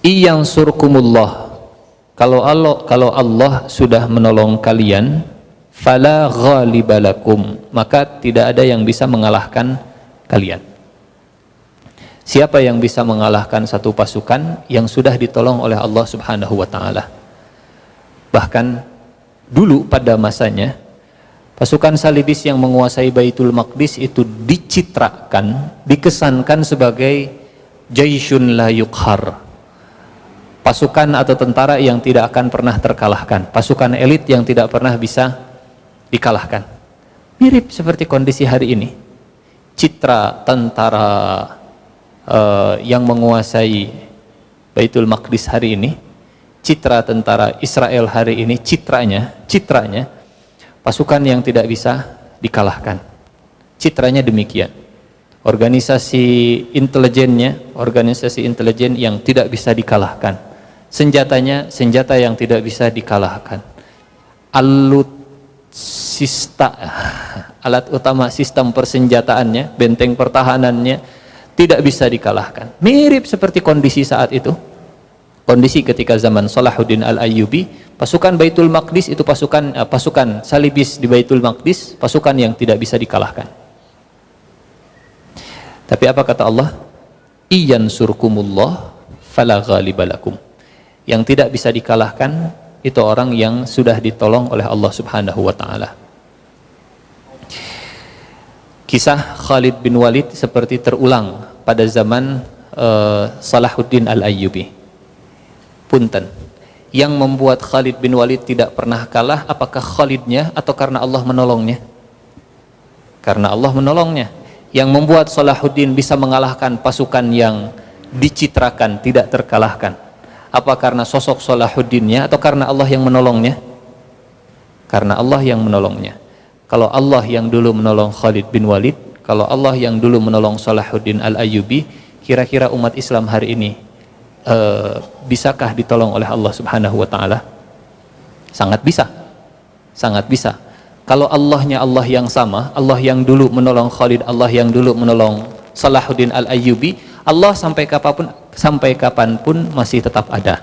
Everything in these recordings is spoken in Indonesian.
Iyang surkumullah, kalau Allah sudah menolong kalian, fala ghalibalakum, maka tidak ada yang bisa mengalahkan kalian. Siapa yang bisa mengalahkan satu pasukan yang sudah ditolong oleh Allah Subhanahu wa taala? Bahkan dulu pada masanya pasukan salibis yang menguasai Baitul Maqdis itu dicitrakan, dikesankan sebagai jaisyun la yuqhar, pasukan atau tentara yang tidak akan pernah terkalahkan, pasukan elit yang tidak pernah bisa dikalahkan. Mirip seperti kondisi hari ini. Citra tentara yang menguasai Baitul Maqdis hari ini, citra tentara Israel hari ini, citranya pasukan yang tidak bisa dikalahkan. Citranya demikian. Organisasi intelijen yang tidak bisa dikalahkan. Senjatanya senjata yang tidak bisa dikalahkan. Alat utama sistem persenjataannya, benteng pertahanannya tidak bisa dikalahkan. Mirip seperti kondisi saat itu. Kondisi ketika zaman Salahuddin Al-Ayyubi, pasukan Baitul Maqdis itu pasukan salibis di Baitul Maqdis, pasukan yang tidak bisa dikalahkan. Tapi apa kata Allah? Iyansurkumullah fala ghalibalakum. Yang tidak bisa dikalahkan itu orang yang sudah ditolong oleh Allah Subhanahu wa taala. Kisah Khalid bin Walid seperti terulang pada zaman Salahuddin Al-Ayyubi. Punten, yang membuat Khalid bin Walid tidak pernah kalah, apakah Khalidnya atau karena Allah menolongnya? Karena Allah menolongnya. Yang membuat Salahuddin bisa mengalahkan pasukan yang dicitrakan tidak terkalahkan, apa karena sosok Salahuddinnya atau karena Allah yang menolongnya? Karena Allah yang menolongnya. Kalau Allah yang dulu menolong Khalid bin Walid, kalau Allah yang dulu menolong Salahuddin Al-Ayyubi, kira-kira umat Islam hari ini bisakah ditolong oleh Allah Subhanahu wa taala? Sangat bisa. Sangat bisa. Kalau Allahnya Allah yang sama, Allah yang dulu menolong Khalid, Allah yang dulu menolong Salahuddin Al-Ayyubi, Allah sampai kapanpun masih tetap ada.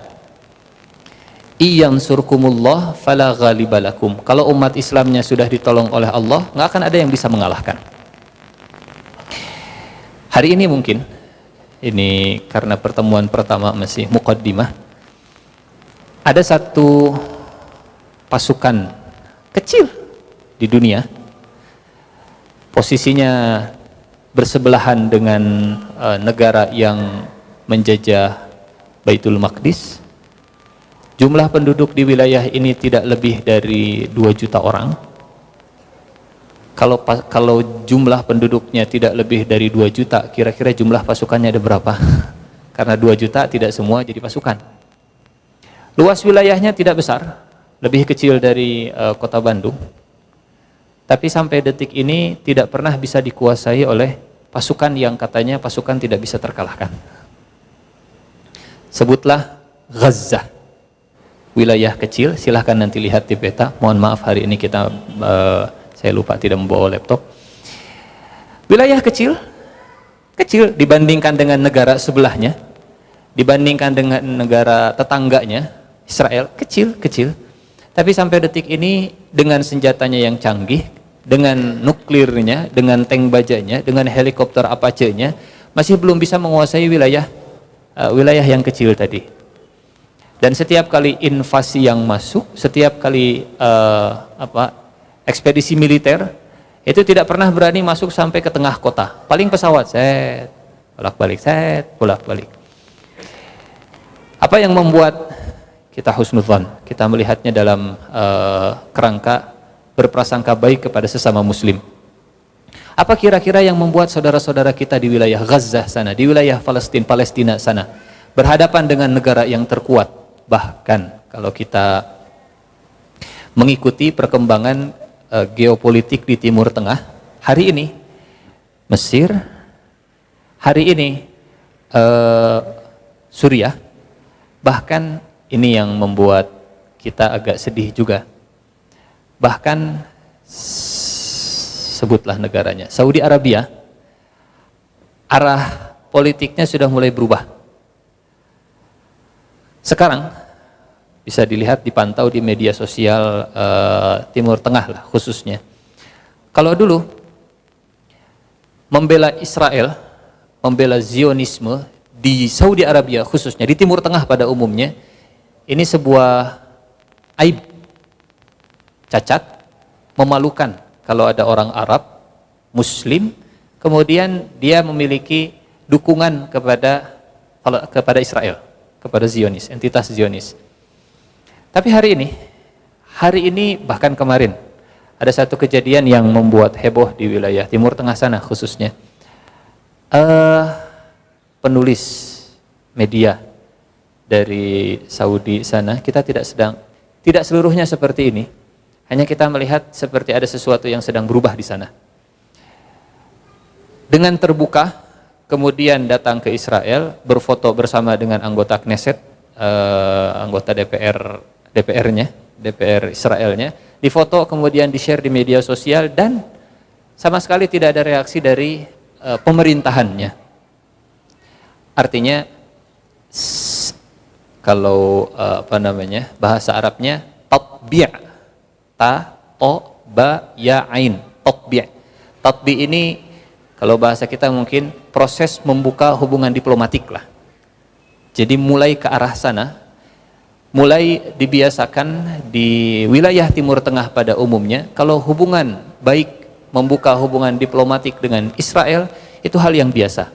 Iyansurkumullah fala ghalibalakum. Kalau umat Islamnya sudah ditolong oleh Allah, nggak akan ada yang bisa mengalahkan. Hari ini mungkin, ini karena pertemuan pertama masih muqaddimah, ada satu pasukan kecil di dunia, posisinya bersebelahan dengan negara yang menjajah Baitul Maqdis. Jumlah penduduk di wilayah ini tidak lebih dari 2 juta orang. Kalau jumlah penduduknya tidak lebih dari 2 juta, kira-kira jumlah pasukannya ada berapa? Karena 2 juta tidak semua jadi pasukan. Luas wilayahnya tidak besar, lebih kecil dari kota Bandung. Tapi sampai detik ini tidak pernah bisa dikuasai oleh pasukan yang katanya pasukan tidak bisa terkalahkan. Sebutlah Gaza, wilayah kecil. Silahkan nanti lihat di peta. Mohon maaf hari ini saya lupa tidak membawa laptop. Wilayah kecil dibandingkan dengan negara sebelahnya, dibandingkan dengan negara tetangganya Israel, kecil. Tapi sampai detik ini dengan senjatanya yang canggih, dengan nuklirnya, dengan tank bajanya, dengan helikopter Apache-nya, masih belum bisa menguasai wilayah yang kecil tadi. Dan setiap kali invasi yang masuk, setiap kali ekspedisi militer, itu tidak pernah berani masuk sampai ke tengah kota. Paling pesawat, bolak-balik. Apa yang membuat kita husnudzon? Kita melihatnya dalam kerangka berprasangka baik kepada sesama muslim. Apa kira-kira yang membuat saudara-saudara kita di wilayah Gaza sana, di wilayah Palestina sana, berhadapan dengan negara yang terkuat? Bahkan kalau kita mengikuti perkembangan geopolitik di Timur Tengah, hari ini Mesir, hari ini Suriah, bahkan ini yang membuat kita agak sedih juga. Bahkan sebutlah negaranya, Saudi Arabia, arah politiknya sudah mulai berubah. Sekarang bisa dilihat, dipantau di media sosial Timur Tengah lah khususnya. Kalau dulu membela Israel, membela Zionisme di Saudi Arabia khususnya, di Timur Tengah pada umumnya, ini sebuah aib, cacat, memalukan kalau ada orang Arab, Muslim, kemudian dia memiliki dukungan kepada Israel, kepada Zionis, entitas Zionis. Tapi hari ini bahkan kemarin ada satu kejadian yang membuat heboh di wilayah Timur Tengah sana khususnya. Penulis media dari Saudi sana, kita tidak seluruhnya seperti ini. Hanya kita melihat seperti ada sesuatu yang sedang berubah di sana. Dengan terbuka, kemudian datang ke Israel, berfoto bersama dengan anggota Knesset, anggota DPR Israelnya, difoto kemudian di-share di media sosial, dan sama sekali tidak ada reaksi dari pemerintahannya. Artinya, kalau bahasa Arabnya tatbi', tatbi' ini kalau bahasa kita mungkin proses membuka hubungan diplomatik lah. Jadi mulai ke arah sana, mulai dibiasakan di wilayah Timur Tengah pada umumnya, kalau hubungan baik, membuka hubungan diplomatik dengan Israel, itu hal yang biasa.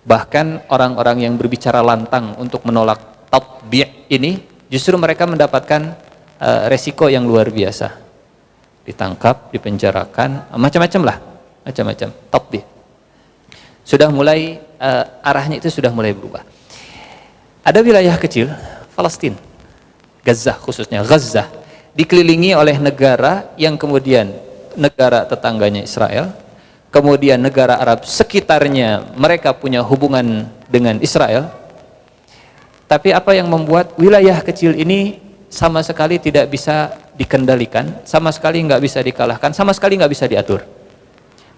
Bahkan orang-orang yang berbicara lantang untuk menolak tatbi' ini, justru mereka mendapatkan resiko yang luar biasa. Ditangkap, dipenjarakan, macam-macam lah, macam-macam. Tatbi'. Sudah mulai, arahnya itu sudah mulai berubah. Ada wilayah kecil, Palestina, Gaza khususnya, Gaza, dikelilingi oleh negara yang kemudian negara tetangganya Israel, kemudian negara Arab sekitarnya mereka punya hubungan dengan Israel. Tapi apa yang membuat wilayah kecil ini sama sekali tidak bisa dikendalikan, sama sekali nggak bisa dikalahkan, sama sekali nggak bisa diatur?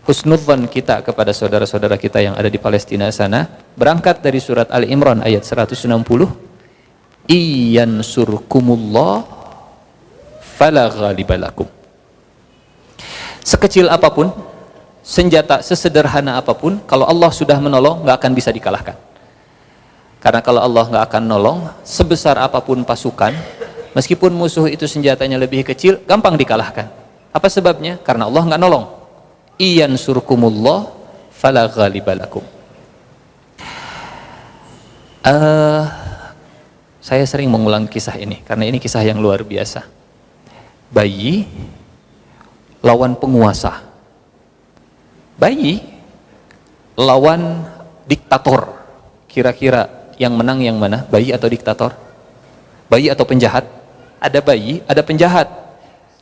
Husnudzan kita kepada saudara-saudara kita yang ada di Palestina sana berangkat dari surat Ali Imran ayat 160, iyansurkumullah fala ghaliba lakum. Sekecil apapun senjata, sesederhana apapun, kalau Allah sudah menolong nggak akan bisa dikalahkan. Karena kalau Allah nggak akan nolong, sebesar apapun pasukan, meskipun musuh itu senjatanya lebih kecil, gampang dikalahkan. Apa sebabnya? Karena Allah nggak nolong. Iyansurkumullah fala ghaliba lakum. Saya sering mengulang kisah ini karena ini kisah yang luar biasa. Bayi lawan penguasa, bayi lawan diktator. Kira-kira yang menang yang mana? Bayi atau diktator? Bayi atau penjahat? Ada bayi, ada penjahat,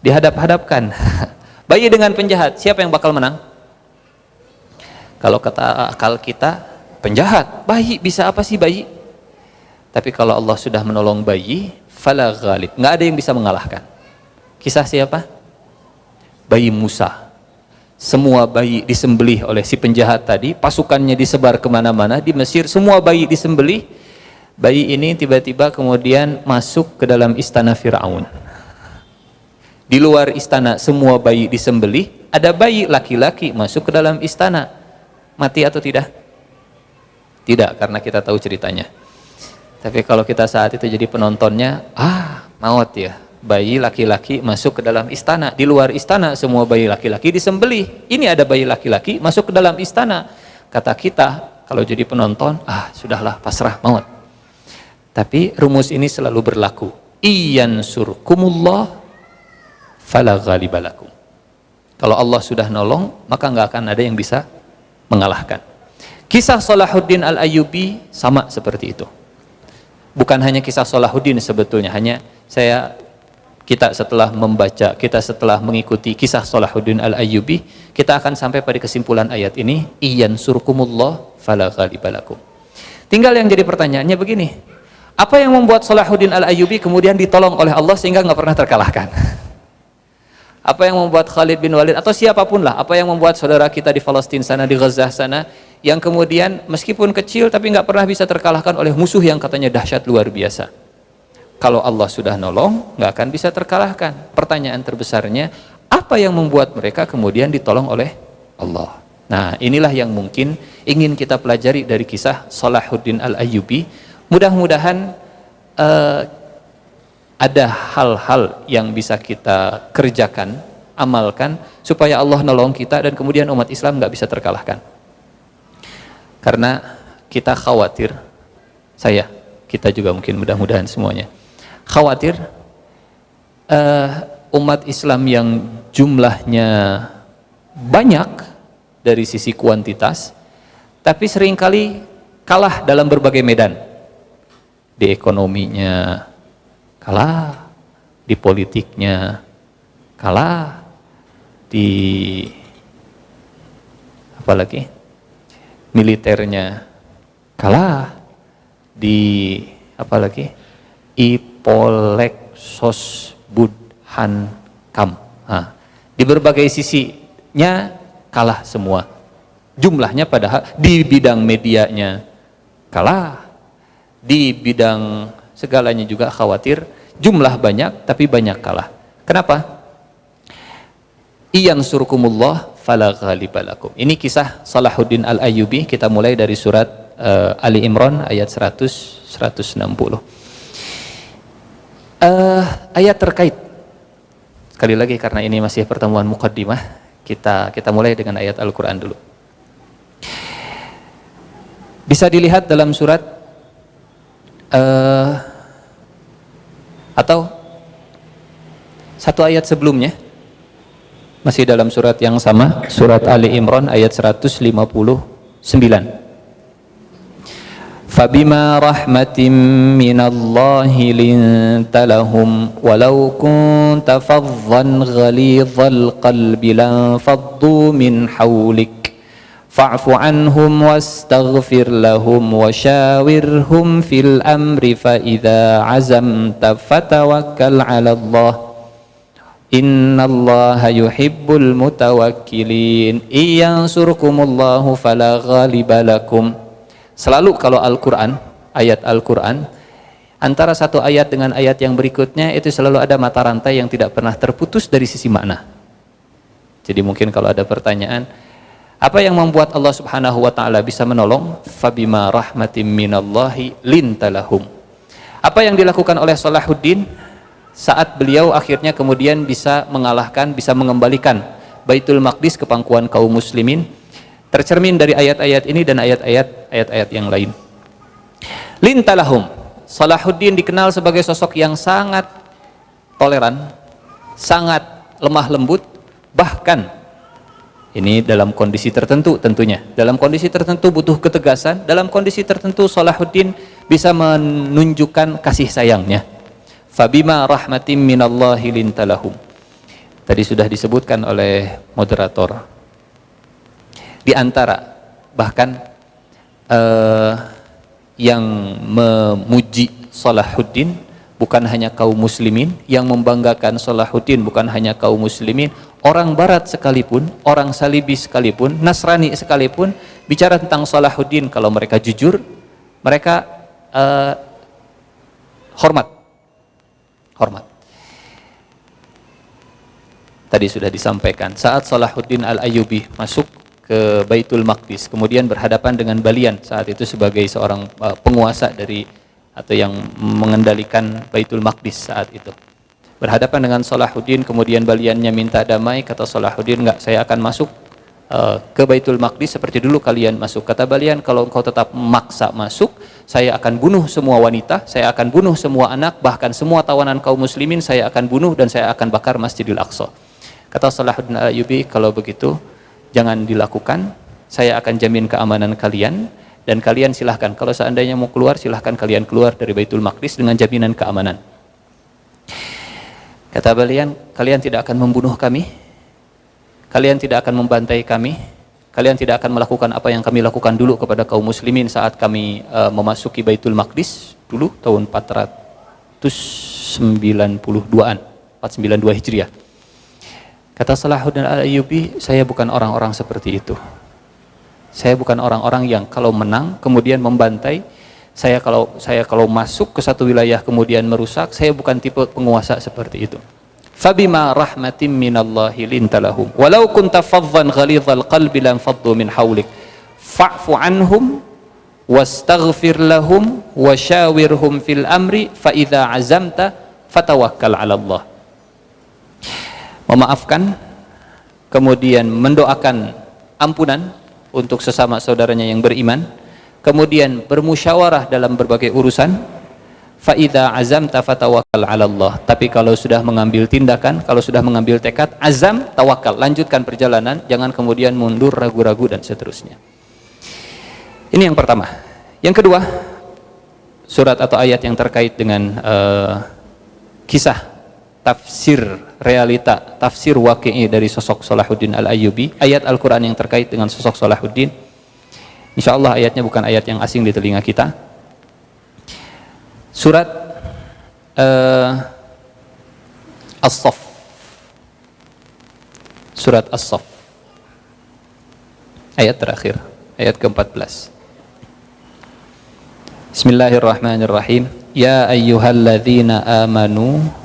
dihadap-hadapkan. Bayi dengan penjahat, siapa yang bakal menang? Kalau kata akal kita, penjahat. Bayi, bisa apa sih bayi? Tapi kalau Allah sudah menolong bayi, fala ghalib, nggak ada yang bisa mengalahkan. Kisah siapa? Bayi Musa. Semua bayi disembelih oleh si penjahat tadi, pasukannya disebar kemana-mana di Mesir, semua bayi disembelih. Bayi ini tiba-tiba kemudian masuk ke dalam istana Fir'aun. Di luar istana semua bayi disembelih, ada bayi laki-laki masuk ke dalam istana. Mati atau tidak? Tidak, karena kita tahu ceritanya. Tapi kalau kita saat itu jadi penontonnya, maut ya. Bayi laki-laki masuk ke dalam istana, di luar istana semua bayi laki-laki disembelih. Ini ada bayi laki-laki masuk ke dalam istana. Kata kita, kalau jadi penonton, sudahlah, pasrah, maut. Tapi rumus ini selalu berlaku. Iyansurkumullah fala ghaliba lakum. Kalau Allah sudah nolong, maka nggak akan ada yang bisa mengalahkan. Kisah Salahuddin Al-Ayyubi sama seperti itu. Bukan hanya kisah Salahuddin sebetulnya, kita setelah membaca, kita setelah mengikuti kisah Salahuddin Al-Ayyubi, kita akan sampai pada kesimpulan ayat ini, iyansurkumullah fala ghaliba lakum. Tinggal yang jadi pertanyaannya begini, apa yang membuat Salahuddin Al-Ayyubi kemudian ditolong oleh Allah sehingga nggak pernah terkalahkan? Apa yang membuat Khalid bin Walid atau siapapun lah, apa yang membuat saudara kita di Palestina sana, di Gaza sana, yang kemudian meskipun kecil tapi nggak pernah bisa terkalahkan oleh musuh yang katanya dahsyat luar biasa. Kalau Allah sudah nolong, nggak akan bisa terkalahkan. Pertanyaan terbesarnya, apa yang membuat mereka kemudian ditolong oleh Allah? Nah, inilah yang mungkin ingin kita pelajari dari kisah Salahuddin Al-Ayyubi. Mudah-mudahan ada hal-hal yang bisa kita kerjakan, amalkan, supaya Allah nolong kita dan kemudian umat Islam nggak bisa terkalahkan. Karena kita khawatir, kita juga mungkin, mudah-mudahan semuanya khawatir umat Islam yang jumlahnya banyak dari sisi kuantitas, tapi seringkali kalah dalam berbagai medan. Di ekonominya kalah, di politiknya kalah, di apalagi militernya kalah, di apalagi Ipolek Sosbudhan Kam. Nah, di berbagai sisinya kalah semua. Jumlahnya padahal di bidang medianya kalah, di bidang segalanya juga khawatir, jumlah banyak tapi banyak kalah. Kenapa? Iyansurkumullah fala ghalibalakum. Ini kisah Salahuddin Al-Ayyubi. Kita mulai dari surat Ali Imran ayat 100-160. Ayat terkait, sekali lagi karena ini masih pertemuan muqaddimah, kita mulai dengan ayat Al-Quran dulu. Bisa dilihat dalam surat atau satu ayat sebelumnya, masih dalam surat yang sama, surat Ali Imran ayat 159. Fabima rahmatin minallahi linta lahum walau kunta faddan ghalidhal qalbi lanfaddu min hawlik fa'fu anhum wastaghfir lahum washawirhum fil amri fa idza azamta fatawakkal 'ala Allah innallaha yuhibbul mutawakkilin iyansurkumullahu fala ghaliba lakum. Selalu kalau Al-Quran, ayat Al-Quran, antara satu ayat dengan ayat yang berikutnya itu selalu ada mata rantai yang tidak pernah terputus dari sisi makna. Jadi mungkin kalau ada pertanyaan, apa yang membuat Allah Subhanahu wa taala bisa menolong? Fabima rahmatim minallahi lintalahum. Apa yang dilakukan oleh Salahuddin saat beliau akhirnya kemudian bisa mengalahkan, bisa mengembalikan Baitul Maqdis ke pangkuan kaum muslimin, tercermin dari ayat-ayat ini dan ayat-ayat yang lain. Lintalahum. Salahuddin dikenal sebagai sosok yang sangat toleran, sangat lemah lembut, bahkan ini dalam kondisi tertentu tentunya. Dalam kondisi tertentu butuh ketegasan, dalam kondisi tertentu Salahuddin bisa menunjukkan kasih sayangnya. Fabima rahmatim minallahi lintalahum. Tadi sudah disebutkan oleh moderator. Di antara bahkan yang memuji Salahuddin bukan hanya kaum muslimin, yang membanggakan Salahuddin bukan hanya kaum muslimin, orang barat sekalipun, orang Salibi sekalipun, Nasrani sekalipun, bicara tentang Salahuddin, kalau mereka jujur, mereka hormat. Tadi sudah disampaikan, saat Salahuddin Al-Ayyubi masuk ke Baitul Maqdis, kemudian berhadapan dengan Balian saat itu sebagai seorang penguasa dari atau yang mengendalikan Baitul Maqdis saat itu. Berhadapan dengan Salahuddin, kemudian Baliannya minta damai, kata Salahuddin, enggak, saya akan masuk ke Baitul Maqdis seperti dulu kalian masuk. Kata Balian, kalau engkau tetap maksa masuk, saya akan bunuh semua wanita, saya akan bunuh semua anak, bahkan semua tawanan kaum muslimin saya akan bunuh dan saya akan bakar Masjidil Aqsa. Kata Salahuddin Al-Ayyubi, kalau begitu jangan dilakukan, saya akan jamin keamanan kalian, dan kalian silahkan, kalau seandainya mau keluar, silahkan kalian keluar dari Baitul Maqdis dengan jaminan keamanan. Kata Balian, kalian tidak akan membunuh kami, kalian tidak akan membantai kami, kalian tidak akan melakukan apa yang kami lakukan dulu kepada kaum muslimin saat kami memasuki Baitul Maqdis dulu tahun 492-an, 492 Hijriah. Kata Salahuddin Al-Ayyubi, saya bukan orang-orang seperti itu. Saya bukan orang-orang yang kalau menang kemudian membantai. Saya kalau masuk ke satu wilayah kemudian merusak, saya bukan tipe penguasa seperti itu. Fabima rahmatin minallahi lintalahum walau kunta faddan ghalidhal qalbi lam faddu min hawlik fa'fu anhum wastaghfir lahum wasyawirhum fil amri fa idza azamta fatawakkal 'ala Allah. Memaafkan, kemudian mendoakan ampunan untuk sesama saudaranya yang beriman, kemudian bermusyawarah dalam berbagai urusan. Fa idza azamta fatawakkal 'ala Allah. Tapi kalau sudah mengambil tindakan, kalau sudah mengambil tekad, azam, tawakal, lanjutkan perjalanan, jangan kemudian mundur, ragu-ragu dan seterusnya. Ini yang pertama. Yang kedua, surat atau ayat yang terkait dengan kisah tafsir realita, tafsir waqi'i dari sosok Salahuddin Al-Ayyubi, ayat Al-Quran yang terkait dengan sosok Salahuddin. Insyaallah ayatnya bukan ayat yang asing di telinga kita. Surat As-Saff. Surat As-Saff. Ayat terakhir, ayat ke-14. Bismillahirrahmanirrahim. Ya ayyuhalladzina amanu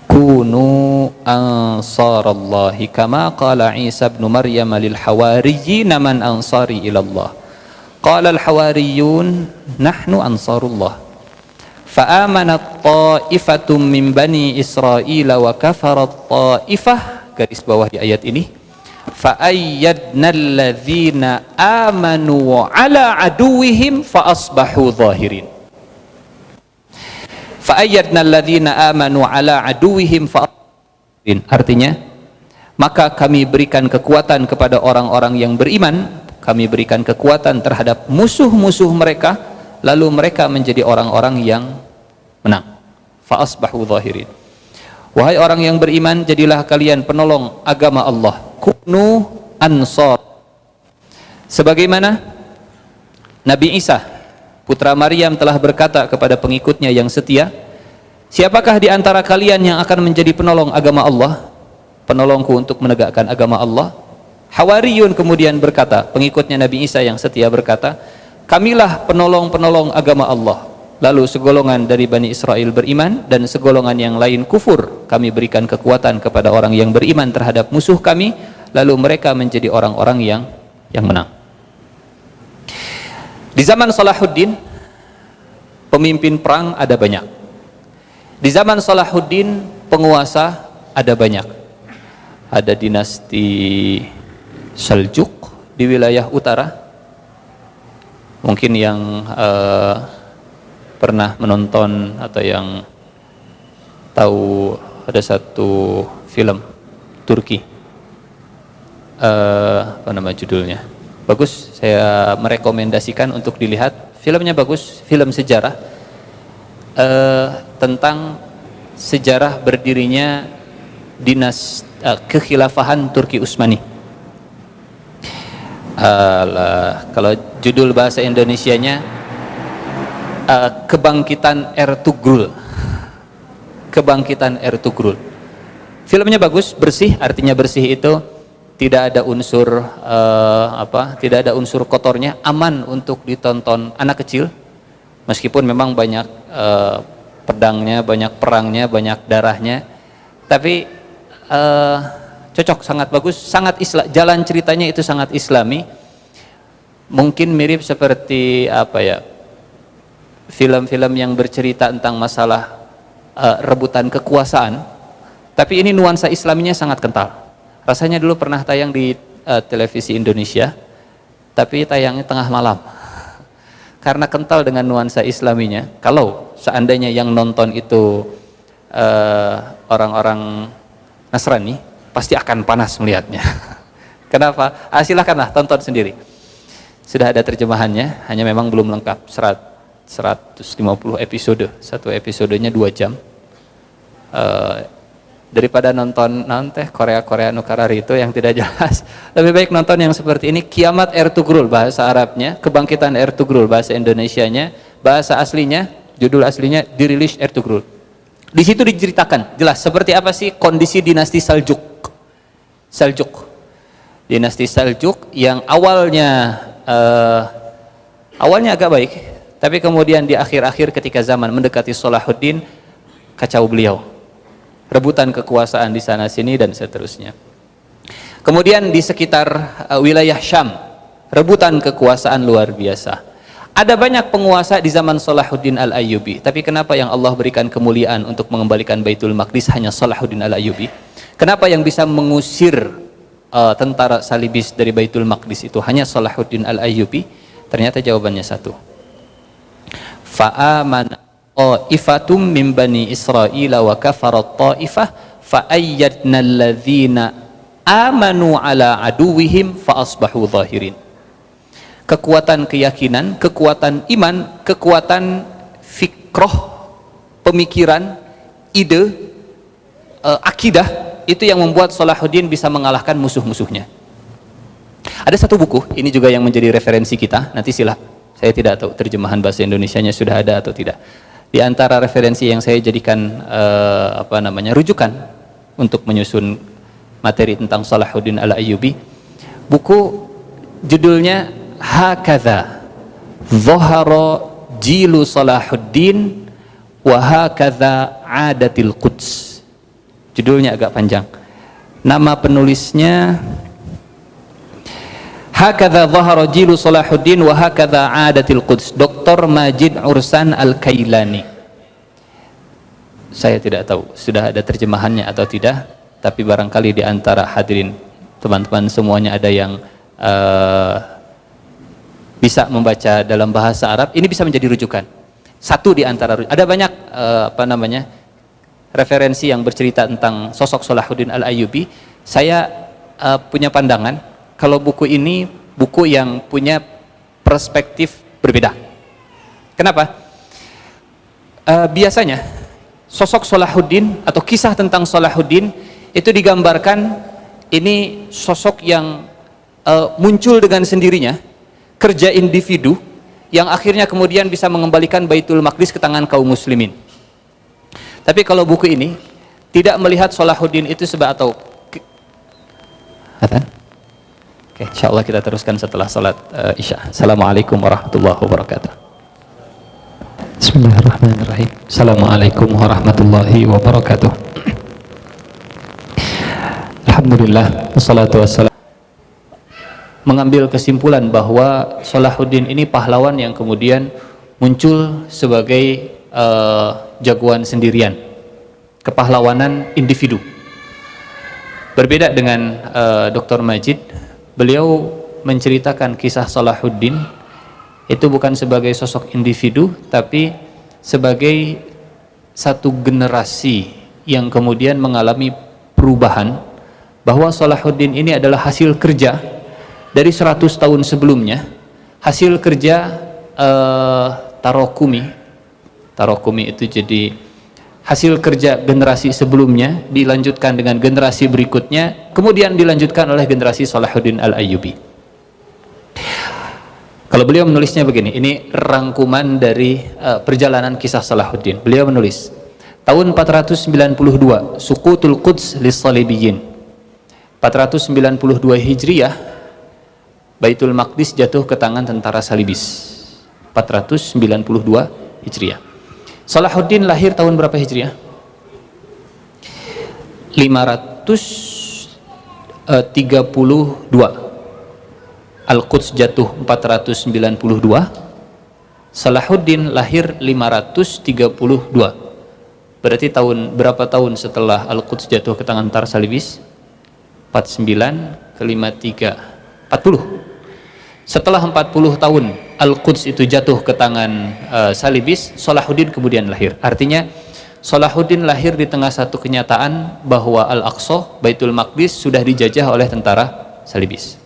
kunu ansarallahi kama qala Isa ibn Maryam lil hawariyyin man ansari ila Allah. Qala al hawariyun nahnu ansarullah. Fa amanat ta'ifatum min bani Israil wa kafarat ta'ifah, garis bawah di ayat ini. Fa ayyadna alladzina amanu ala aduwwihim fa asbahu zahirin. Fa'ayyadna alladhina amanu ala aduwihim fa'aduwihim. Artinya, maka kami berikan kekuatan kepada orang-orang yang beriman, kami berikan kekuatan terhadap musuh-musuh mereka, lalu mereka menjadi orang-orang yang menang. Fa'asbahu zahirin. Wahai orang yang beriman, jadilah kalian penolong agama Allah. Kunu ansar. Sebagaimana Nabi Isa putra Maryam telah berkata kepada pengikutnya yang setia, siapakah di antara kalian yang akan menjadi penolong agama Allah? Penolongku untuk menegakkan agama Allah. Hawariyun kemudian berkata, pengikutnya Nabi Isa yang setia berkata, kamilah penolong-penolong agama Allah. Lalu segolongan dari Bani Israel beriman dan segolongan yang lain kufur. Kami berikan kekuatan kepada orang yang beriman terhadap musuh kami, lalu mereka menjadi orang-orang yang menang. Di zaman Salahuddin, pemimpin perang ada banyak. Di zaman Salahuddin, penguasa ada banyak. Ada dinasti Seljuk di wilayah utara. Mungkin yang pernah menonton atau yang tahu, ada satu film Turki, apa nama judulnya? Bagus, saya merekomendasikan untuk dilihat. Filmnya bagus, film sejarah tentang sejarah berdirinya kekhilafahan Turki Utsmani. Kalau judul bahasa Indonesianya Kebangkitan Ertugrul. Kebangkitan Ertugrul. Filmnya bagus, bersih, artinya bersih itu tidak ada unsur tidak ada unsur kotornya, aman untuk ditonton anak kecil, meskipun memang banyak pedangnya, banyak perangnya, banyak darahnya, tapi cocok, sangat bagus, sangat jalan ceritanya itu sangat islami. Mungkin mirip seperti film-film yang bercerita tentang masalah rebutan kekuasaan, tapi ini nuansa islaminya sangat kental. Rasanya dulu pernah tayang di televisi Indonesia, tapi tayangnya tengah malam. Karena kental dengan nuansa islaminya. Kalau seandainya yang nonton itu orang-orang Nasrani, pasti akan panas melihatnya. Kenapa? Silakanlah tonton sendiri. Sudah ada terjemahannya, hanya memang belum lengkap. 150 episode, satu episodenya 2 jam. Daripada nonton Korea Nukarari itu yang tidak jelas, lebih baik nonton yang seperti ini. Kiamat Ertugrul bahasa Arabnya, Kebangkitan Ertugrul bahasa Indonesianya, bahasa aslinya, judul aslinya Dirilis Ertugrul. Di situ diceritakan jelas seperti apa sih kondisi dinasti Seljuk. Saljuk. Dinasti Saljuk yang awalnya agak baik, tapi kemudian di akhir-akhir ketika zaman mendekati Salahuddin, kacau beliau, rebutan kekuasaan di sana sini dan seterusnya. Kemudian di sekitar wilayah Syam, rebutan kekuasaan luar biasa. Ada banyak penguasa di zaman Salahuddin Al-Ayyubi, tapi kenapa yang Allah berikan kemuliaan untuk mengembalikan Baitul Maqdis hanya Salahuddin Al-Ayyubi? Kenapa yang bisa mengusir tentara salibis dari Baitul Maqdis itu hanya Salahuddin Al-Ayyubi? Ternyata jawabannya satu. Fa'amana ta'ifatum min bani Israil wa kafarat ta'ifah fa'ayyadna alladhina amanu ala aduwihim fa'asbahu zahirin. Kekuatan keyakinan, kekuatan iman, kekuatan fikroh, pemikiran, ide, akidah, itu yang membuat Salahuddin bisa mengalahkan musuh-musuhnya. Ada satu buku, ini juga yang menjadi referensi kita, nanti saya tidak tahu terjemahan bahasa Indonesianya sudah ada atau tidak. Di antara referensi yang saya jadikan rujukan untuk menyusun materi tentang Salahuddin Al-Ayyubi, buku judulnya Hakadha Dhahara Jilu Salahuddin wa Hakadha Adatil Quds. Judulnya agak panjang. Nama penulisnya Hakadha Dhahara Jilu Salahuddin wa Hakadha Adatil Quds, Dr. Majid Ursan Al-Kailani. Saya tidak tahu sudah ada terjemahannya atau tidak, tapi barangkali di antara hadirin teman-teman semuanya ada yang bisa membaca dalam bahasa Arab, ini bisa menjadi rujukan. Satu di antara, ada banyak referensi yang bercerita tentang sosok Salahuddin Al-Ayyubi. Saya punya pandangan kalau buku ini buku yang punya perspektif berbeda. Kenapa? Biasanya sosok Salahuddin atau kisah tentang Salahuddin itu digambarkan ini sosok yang muncul dengan sendirinya, kerja individu yang akhirnya kemudian bisa mengembalikan Baitul Maqdis ke tangan kaum muslimin. Tapi kalau buku ini tidak melihat Salahuddin itu sebagai Oke, insyaallah kita teruskan setelah salat Isya. Assalamualaikum warahmatullahi wabarakatuh. Bismillahirrahmanirrahim. Assalamualaikum warahmatullahi wabarakatuh. Alhamdulillah, wassalatu wassalam. Mengambil kesimpulan bahwa Salahuddin ini pahlawan yang kemudian muncul sebagai jagoan sendirian, kepahlawanan individu. Berbeda dengan Dr. Majid, beliau menceritakan kisah Salahuddin itu bukan sebagai sosok individu, tapi sebagai satu generasi yang kemudian mengalami perubahan, bahwa Salahuddin ini adalah hasil kerja dari 100 tahun sebelumnya, hasil kerja Tarokumi itu jadi hasil kerja generasi sebelumnya, dilanjutkan dengan generasi berikutnya, kemudian dilanjutkan oleh generasi Salahuddin Al-Ayyubi. Kalau beliau menulisnya begini, ini rangkuman dari perjalanan kisah Salahuddin. Beliau menulis, tahun 492 Suqutul Quds lis-Salibiyyin, 492 Hijriyah, Baitul Maqdis jatuh ke tangan tentara salibis. 492 Hijriyah. Salahuddin lahir tahun berapa Hijriah? 532. Al-Quds jatuh 492. Salahuddin lahir 532. Berarti berapa tahun setelah Al-Quds jatuh ke tangan tentara salibis? 49 ke 53, 40. Setelah 40 tahun Al-Quds itu jatuh ke tangan salibis, Salahuddin kemudian lahir. Artinya Salahuddin lahir di tengah satu kenyataan bahwa Al-Aqsa, Baitul Maqdis sudah dijajah oleh tentara salibis.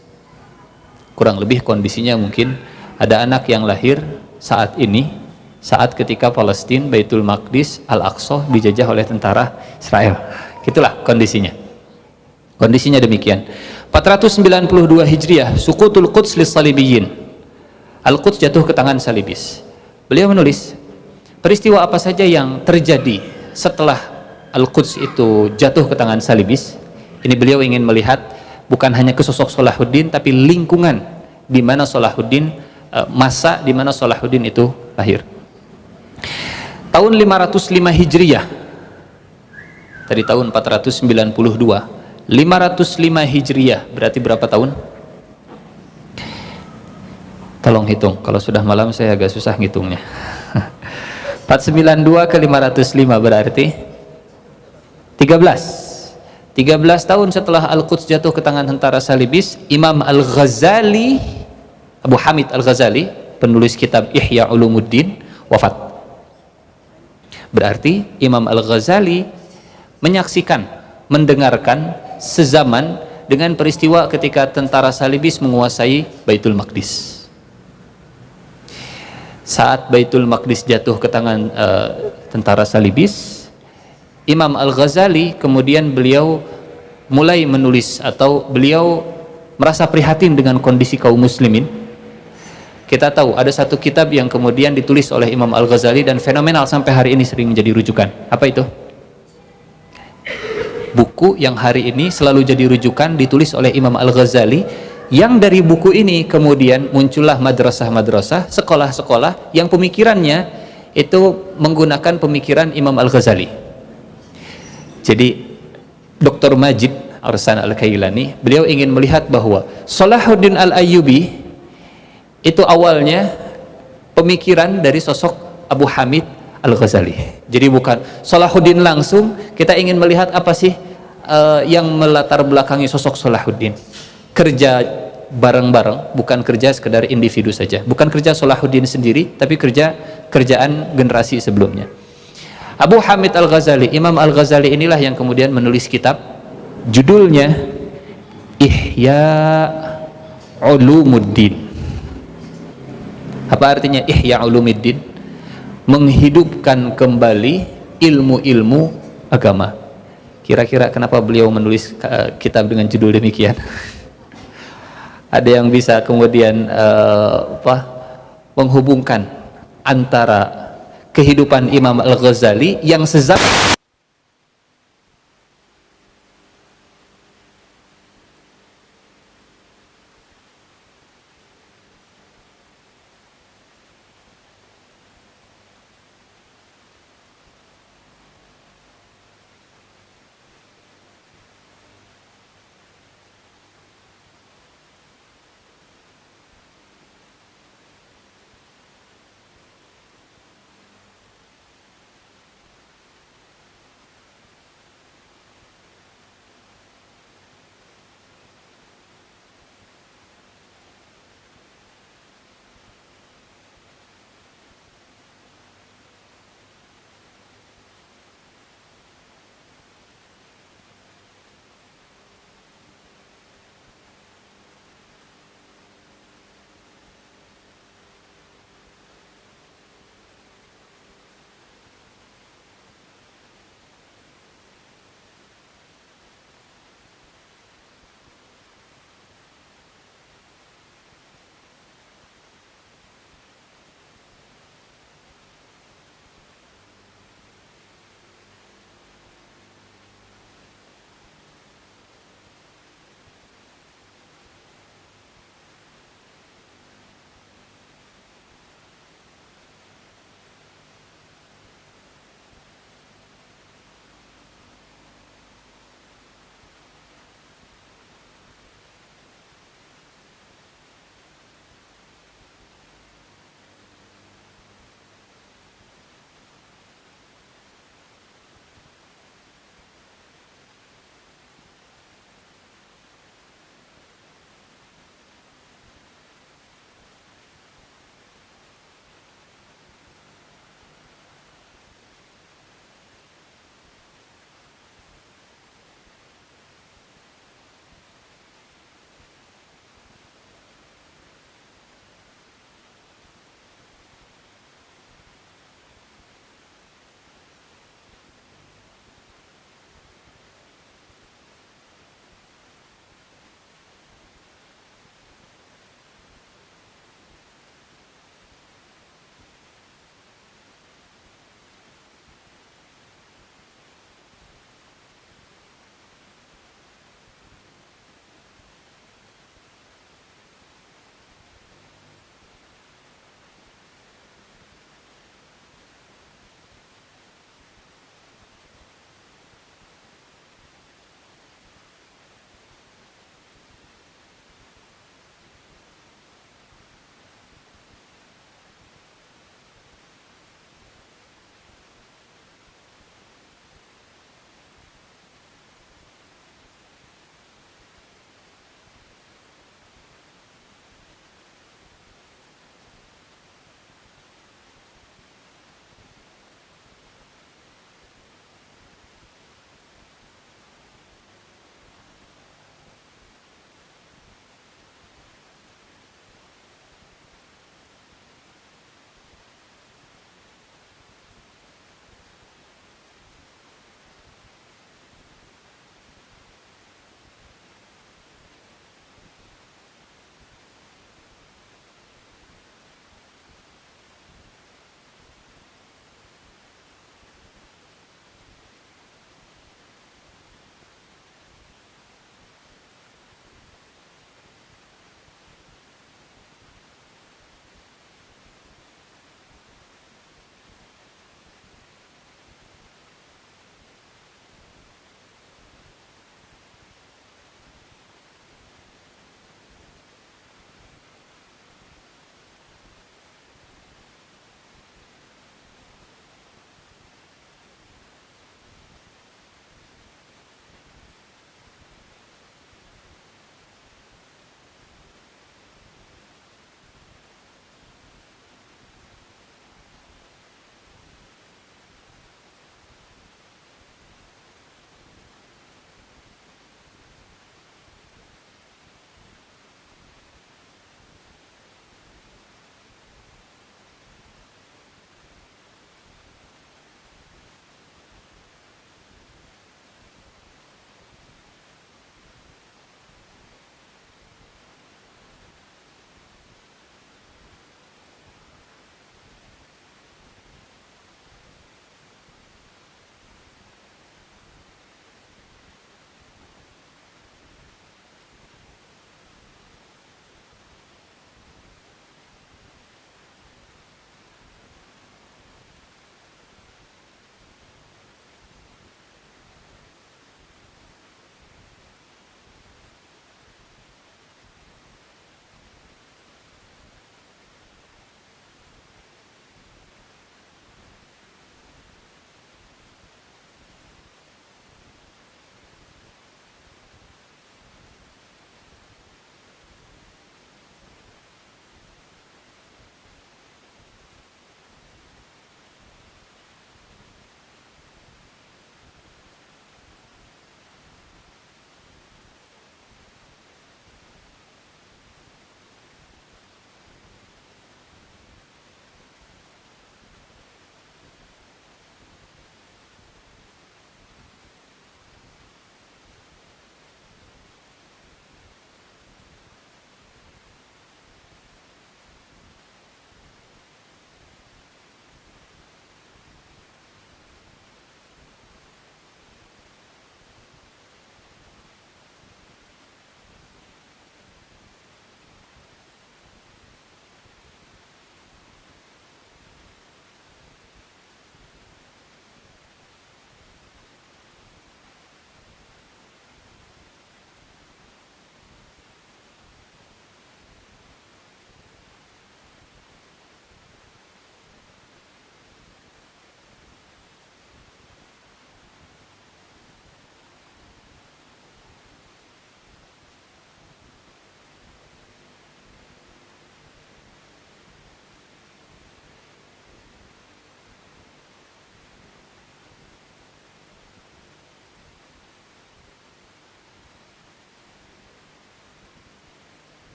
Kurang lebih kondisinya mungkin ada anak yang lahir saat ini, saat ketika Palestina, Baitul Maqdis, Al-Aqsa dijajah oleh tentara Israel. Itulah kondisinya. Kondisinya demikian. 492 Hijriah, Suqutul Quds lis-Salibiyyin. Al-Quds jatuh ke tangan salibis. Beliau menulis, peristiwa apa saja yang terjadi setelah Al-Quds itu jatuh ke tangan salibis, Ini beliau ingin melihat bukan hanya ke sosok Salahuddin, tapi lingkungan di mana Salahuddin, masa di mana Salahuddin itu lahir. Tahun 505 Hijriyah, dari tahun 492, 505 Hijriyah berarti berapa tahun? Tolong hitung, kalau sudah malam saya agak susah ngitungnya. 492 ke 505 berarti 13 tahun setelah Al-Quds jatuh ke tangan tentara salibis, Imam Al-Ghazali, Abu Hamid Al-Ghazali, penulis kitab Ihya Ulumuddin, wafat. Berarti Imam Al-Ghazali menyaksikan, mendengarkan sezaman dengan peristiwa ketika tentara salibis menguasai Baitul Maqdis. Saat Baitul Maqdis jatuh ke tangan tentara salibis, Imam Al-Ghazali kemudian beliau mulai menulis, atau beliau merasa prihatin dengan kondisi kaum muslimin. Kita tahu ada satu kitab yang kemudian ditulis oleh Imam Al-Ghazali dan fenomenal sampai hari ini sering menjadi rujukan. Apa itu? Buku yang hari ini selalu jadi rujukan ditulis oleh Imam Al-Ghazali, yang dari buku ini kemudian muncullah madrasah-madrasah, sekolah-sekolah yang pemikirannya itu menggunakan pemikiran Imam Al-Ghazali. Jadi Dr. Majid Arsan Al-Kailani, beliau ingin melihat bahwa Salahuddin Al-Ayyubi itu awalnya pemikiran dari sosok Abu Hamid Al-Ghazali. Jadi bukan Salahuddin langsung, kita ingin melihat apa sih yang melatar belakangi sosok Salahuddin. Kerja bareng-bareng, bukan kerja sekedar individu saja, bukan kerja Salahuddin sendiri, tapi kerjaan generasi sebelumnya. Abu Hamid Al-Ghazali, Imam Al-Ghazali inilah yang kemudian menulis kitab, judulnya Ihya Ulumuddin. Apa artinya Ihya Ulumuddin? Menghidupkan kembali ilmu-ilmu agama. Kira-kira kenapa beliau menulis kitab dengan judul demikian? Ada yang bisa kemudian menghubungkan antara kehidupan Imam Al-Ghazali yang sezaman